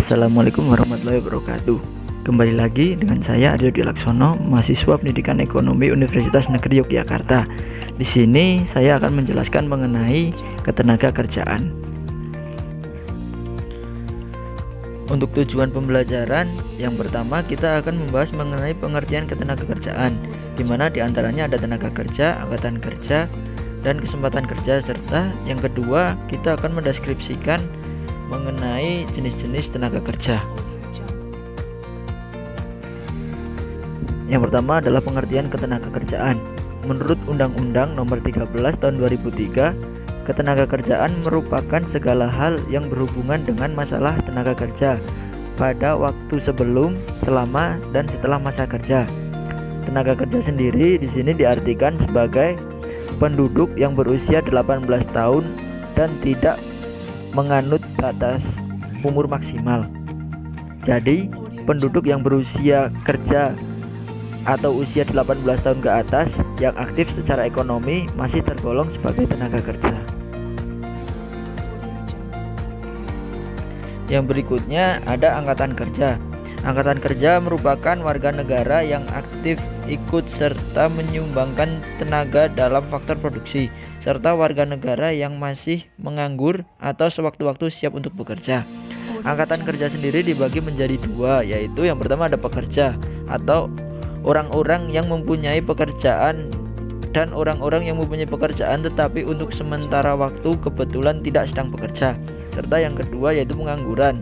Assalamualaikum warahmatullahi wabarakatuh. Kembali lagi dengan saya Aryo Dwi Laksono, mahasiswa Pendidikan Ekonomi Universitas Negeri Yogyakarta. Di sini saya akan menjelaskan mengenai ketenagakerjaan. Untuk tujuan pembelajaran, yang pertama kita akan membahas mengenai pengertian ketenagakerjaan, di mana diantaranya ada tenaga kerja, angkatan kerja, dan kesempatan kerja, serta yang kedua kita akan mendeskripsikan mengenai jenis-jenis tenaga kerja. Yang pertama adalah pengertian ketenagakerjaan. Menurut Undang-Undang Nomor 13 Tahun 2003, ketenagakerjaan merupakan segala hal yang berhubungan dengan masalah tenaga kerja pada waktu sebelum, selama, dan setelah masa kerja. Tenaga kerja sendiri di sini diartikan sebagai penduduk yang berusia 18 tahun dan tidak menganut batas umur maksimal. Jadi, penduduk yang berusia kerja atau usia 18 tahun ke atas yang aktif secara ekonomi masih tergolong sebagai tenaga kerja. Yang berikutnya ada angkatan kerja. Angkatan kerja merupakan warga negara yang aktif ikut serta menyumbangkan tenaga dalam faktor produksi, serta warga negara yang masih menganggur atau sewaktu-waktu siap untuk bekerja. Angkatan kerja sendiri dibagi menjadi dua, yaitu yang pertama ada pekerja atau orang-orang yang mempunyai pekerjaan dan orang-orang yang mempunyai pekerjaan tetapi untuk sementara waktu kebetulan tidak sedang bekerja, serta yang kedua yaitu pengangguran,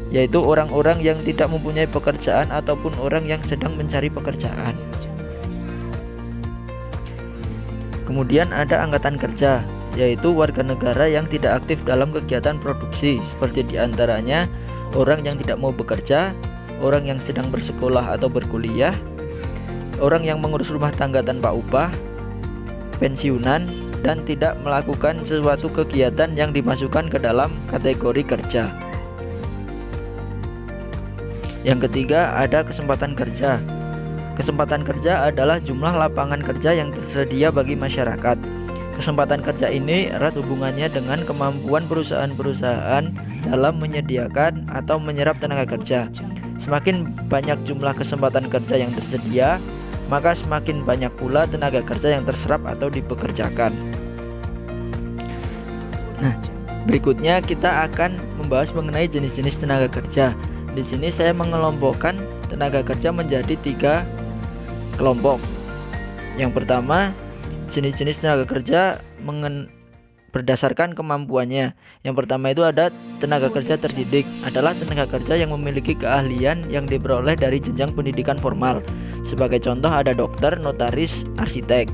yaitu orang-orang yang tidak mempunyai pekerjaan ataupun orang yang sedang mencari pekerjaan. Kemudian ada angkatan kerja, yaitu warga negara yang tidak aktif dalam kegiatan produksi, seperti diantaranya orang yang tidak mau bekerja, orang yang sedang bersekolah atau berkuliah, orang yang mengurus rumah tangga tanpa upah, pensiunan, dan tidak melakukan sesuatu kegiatan yang dimasukkan ke dalam kategori kerja. Yang ketiga ada kesempatan kerja. Kesempatan kerja adalah jumlah lapangan kerja yang tersedia bagi masyarakat. Kesempatan kerja ini erat hubungannya dengan kemampuan perusahaan-perusahaan dalam menyediakan atau menyerap tenaga kerja. Semakin banyak jumlah kesempatan kerja yang tersedia, maka semakin banyak pula tenaga kerja yang terserap atau dipekerjakan. Nah, berikutnya kita akan membahas mengenai jenis-jenis tenaga kerja. Di sini saya mengelompokkan tenaga kerja menjadi 3 kelompok. Yang pertama, jenis-jenis tenaga kerja berdasarkan kemampuannya. Yang pertama itu ada tenaga kerja terdidik, adalah tenaga kerja yang memiliki keahlian yang diperoleh dari jenjang pendidikan formal. Sebagai contoh ada dokter, notaris, arsitek.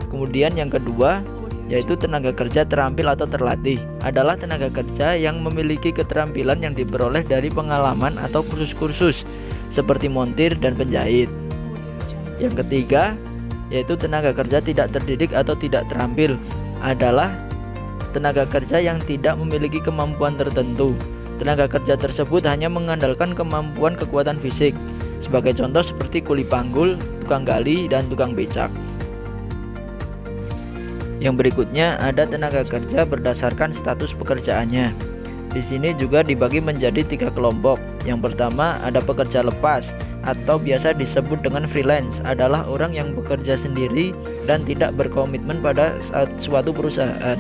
Kemudian yang kedua yaitu tenaga kerja terampil atau terlatih, adalah tenaga kerja yang memiliki keterampilan yang diperoleh dari pengalaman atau kursus-kursus seperti montir dan penjahit. Yang ketiga yaitu tenaga kerja tidak terdidik atau tidak terampil, adalah tenaga kerja yang tidak memiliki kemampuan tertentu. Tenaga kerja tersebut hanya mengandalkan kemampuan kekuatan fisik. Sebagai contoh seperti kuli panggul, tukang gali, dan tukang becak. Yang berikutnya ada tenaga kerja berdasarkan status pekerjaannya. Di sini juga dibagi menjadi 3 kelompok. Yang pertama ada pekerja lepas atau biasa disebut dengan freelance, adalah orang yang bekerja sendiri dan tidak berkomitmen pada suatu perusahaan.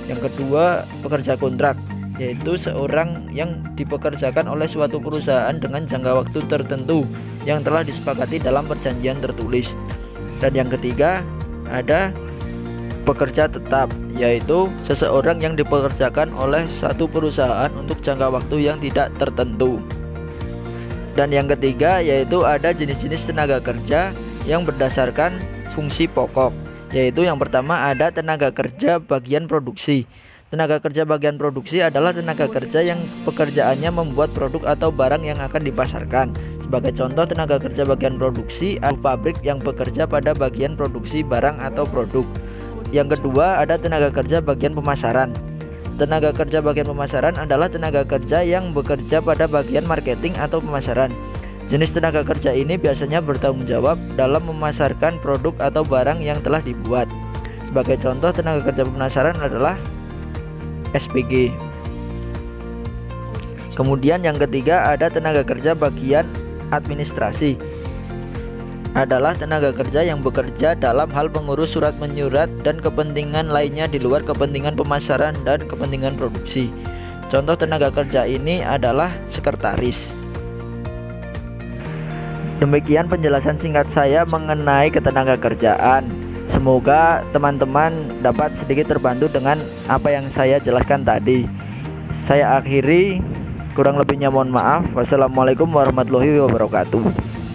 Yang kedua pekerja kontrak, yaitu seorang yang dipekerjakan oleh suatu perusahaan dengan jangka waktu tertentu yang telah disepakati dalam perjanjian tertulis. Dan yang ketiga ada pekerja tetap, yaitu seseorang yang dipekerjakan oleh satu perusahaan untuk jangka waktu yang tidak tertentu. Dan yang ketiga yaitu ada jenis-jenis tenaga kerja yang berdasarkan fungsi pokok, yaitu yang pertama ada tenaga kerja bagian produksi. Tenaga kerja bagian produksi adalah tenaga kerja yang pekerjaannya membuat produk atau barang yang akan dipasarkan. Sebagai contoh tenaga kerja bagian produksi adalah pabrik yang bekerja pada bagian produksi barang atau produk. Yang kedua ada tenaga kerja bagian pemasaran. Tenaga kerja bagian pemasaran adalah tenaga kerja yang bekerja pada bagian marketing atau pemasaran. Jenis tenaga kerja ini biasanya bertanggung jawab dalam memasarkan produk atau barang yang telah dibuat. Sebagai contoh tenaga kerja pemasaran adalah SPG. Kemudian yang ketiga ada tenaga kerja bagian administrasi. Adalah tenaga kerja yang bekerja dalam hal mengurus surat menyurat dan kepentingan lainnya di luar kepentingan pemasaran dan kepentingan produksi. Contoh tenaga kerja ini adalah sekretaris. Demikian penjelasan singkat saya mengenai ketenaga kerjaan. Semoga teman-teman dapat sedikit terbantu dengan apa yang saya jelaskan tadi. Saya akhiri, kurang lebihnya mohon maaf. Wassalamualaikum warahmatullahi wabarakatuh.